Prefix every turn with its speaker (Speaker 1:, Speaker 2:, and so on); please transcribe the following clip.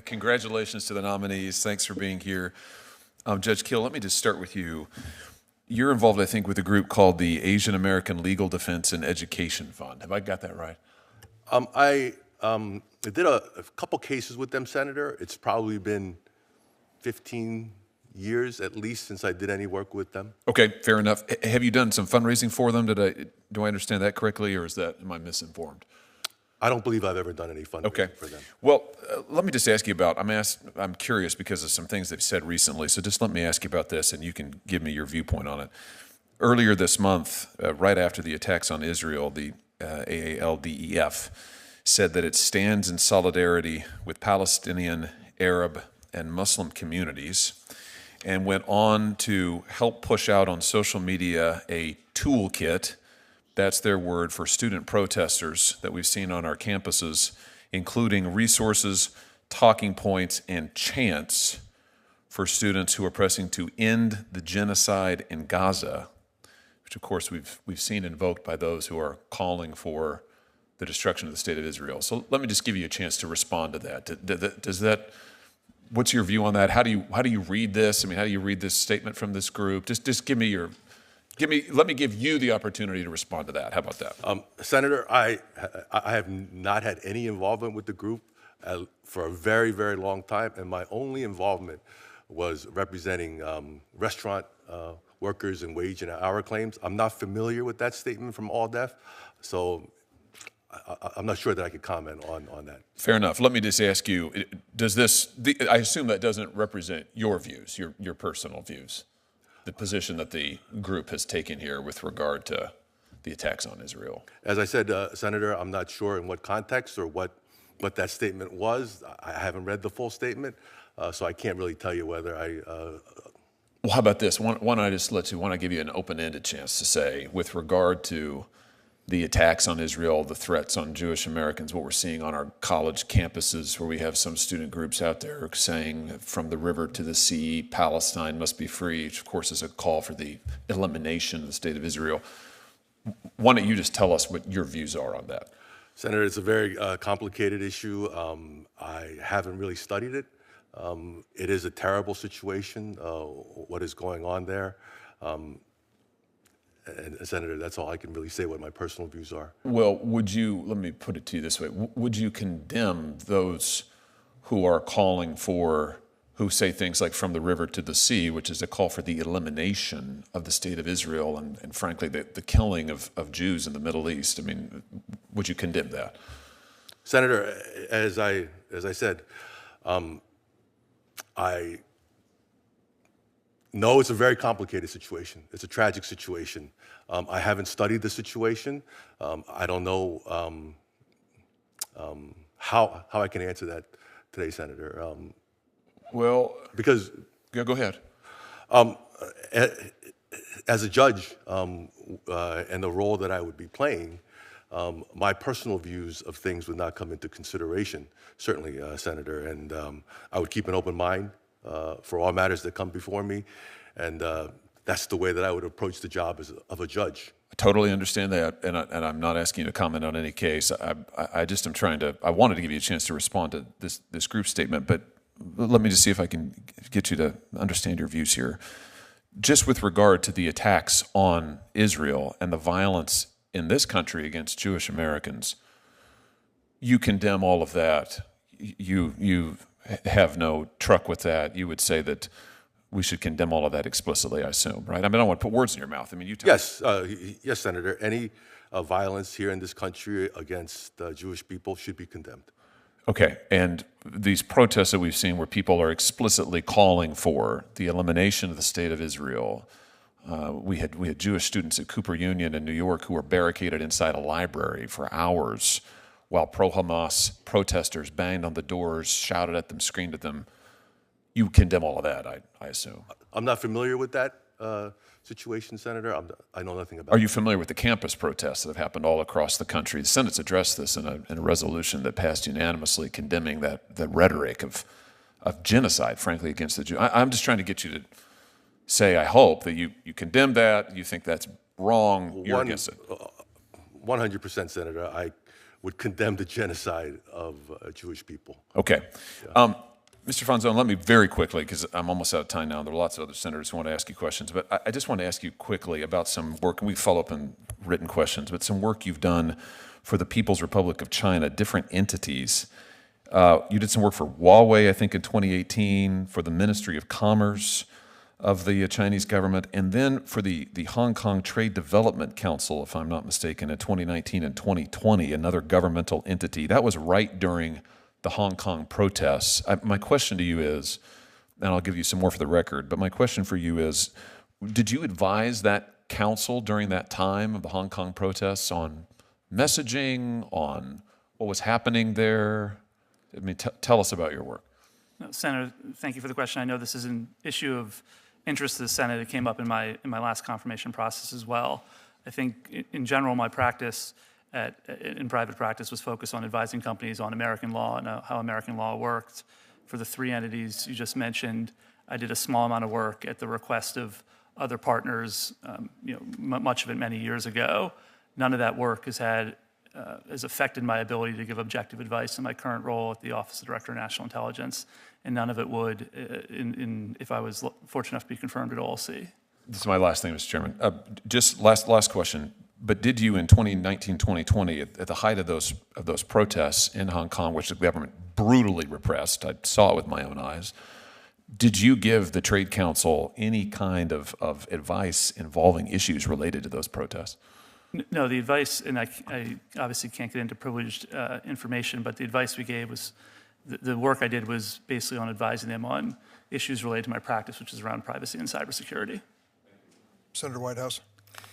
Speaker 1: Congratulations to the nominees. Thanks for being here. Judge Kiel, let me just start with you. You're involved, I think, with a group called the Asian American Legal Defense and Education Fund. Have I got that right?
Speaker 2: I did a couple cases with them, Senator. It's probably been 15 years at least since I did any work with them.
Speaker 1: Okay, fair enough. Have you done some fundraising for them? Do I understand that correctly, or am I misinformed?
Speaker 2: I don't believe I've ever done any fundraising for them.
Speaker 1: Well, let me just ask you about, I'm curious because of some things they've said recently, so just let me ask you about this and you can give me your viewpoint on it. Earlier this month, right after the attacks on Israel, the AALDEF said that it stands in solidarity with Palestinian, Arab, and Muslim communities, and went on to help push out on social media a toolkit. That's their word for student protesters that we've seen on our campuses, including resources, talking points, and chants for students who are pressing to end the genocide in Gaza, which of course we've seen invoked by those who are calling for the destruction of the state of Israel. So let me just give you a chance to respond to that. What's your view on that? How do you read this? How do you read this statement from this group? Just let me give you the opportunity to respond to that. How about that?
Speaker 2: Senator, I have not had any involvement with the group for a very, very long time, and my only involvement was representing restaurant workers and wage and hour claims. I'm not familiar with that statement from ALDEF, so I'm not sure that I could comment on that.
Speaker 1: Fair enough. Let me just ask you, I assume that doesn't represent your views, your personal views, the position that the group has taken here with regard to the attacks on Israel.
Speaker 2: As I said, Senator, I'm not sure in what context or what that statement was. I haven't read the full statement, so I can't really tell you whether
Speaker 1: Well, how about this? Why don't I give you an open-ended chance to say, with regard to the attacks on Israel, the threats on Jewish Americans, what we're seeing on our college campuses, where we have some student groups out there saying from the river to the sea, Palestine must be free, which of course is a call for the elimination of the state of Israel. Why don't you just tell us what your views are on that?
Speaker 2: Senator, it's a very complicated issue. I haven't really studied it. It is a terrible situation, what is going on there. And Senator, that's all I can really say what my personal views are.
Speaker 1: Well, let me put it to you this way, would you condemn those who are who say things like from the river to the sea, which is a call for the elimination of the state of Israel and frankly, the killing of Jews in the Middle East? Would you condemn that?
Speaker 2: Senator, as I said, I know it's a very complicated situation. It's a tragic situation. I haven't studied the situation. I don't know how I can answer that today, Senator.
Speaker 1: Go ahead.
Speaker 2: As a judge and the role that I would be playing, my personal views of things would not come into consideration, certainly, Senator, and I would keep an open mind for all matters that come before me, and that's the way that I would approach the job of a judge.
Speaker 1: I totally understand that, and I'm not asking you to comment on any case. I wanted to give you a chance to respond to this group statement, but let me just see if I can get you to understand your views here. Just with regard to the attacks on Israel and the violence in this country against Jewish Americans, you condemn all of that. You have no truck with that. You would say that we should condemn all of that explicitly, I assume, right? I don't want to put words in your mouth. You tell me.
Speaker 2: Yes, Senator. Any violence here in this country against Jewish people should be condemned.
Speaker 1: Okay, and these protests that we've seen where people are explicitly calling for the elimination of the state of Israel. We had Jewish students at Cooper Union in New York who were barricaded inside a library for hours while pro-Hamas protesters banged on the doors, shouted at them, screamed at them. You condemn all of that, I assume.
Speaker 2: I'm not familiar with that situation, Senator. I know nothing about it.
Speaker 1: Are you familiar with the campus protests that have happened all across the country? The Senate's addressed this in a resolution that passed unanimously condemning the rhetoric of genocide, frankly, against the Jews. I'm just trying to get you to say, I hope, that you condemn that, you think that's wrong, you're against it.
Speaker 2: 100%, Senator. I would condemn the genocide of Jewish people.
Speaker 1: Okay.
Speaker 2: Yeah.
Speaker 1: Mr. Fonzone, let me very quickly, because I'm almost out of time now, and there are lots of other senators who want to ask you questions, but I just want to ask you quickly about some work, and we follow up in written questions, but some work you've done for the People's Republic of China, different entities. You did some work for Huawei, I think, in 2018, for the Ministry of Commerce of the Chinese government, and then for the Hong Kong Trade Development Council, if I'm not mistaken, in 2019 and 2020, another governmental entity. That was right during the Hong Kong protests. My question to you is, and I'll give you some more for the record, but my question for you is, did you advise that council during that time of the Hong Kong protests on messaging, on what was happening there? I mean, tell us about your work.
Speaker 3: No, Senator, thank you for the question. I know this is an issue of interest to the Senate. It came up in my last confirmation process as well. I think in general, my practice in private practice was focused on advising companies on American law and how American law worked. For the three entities you just mentioned, I did a small amount of work at the request of other partners, much of it many years ago. None of that work has affected my ability to give objective advice in my current role at the Office of Director of National Intelligence, and none of it would if I was fortunate enough to be confirmed at OLC.
Speaker 1: This is my last thing, Mr. Chairman. Just last question. But did you in 2019, 2020, at the height of those protests in Hong Kong, which the government brutally repressed, I saw it with my own eyes, did you give the Trade Council any kind of advice involving issues related to those protests?
Speaker 3: No, the advice, and I obviously can't get into privileged information, but the advice we gave was, the work I did was basically on advising them on issues related to my practice, which is around privacy and cybersecurity.
Speaker 4: Senator Whitehouse.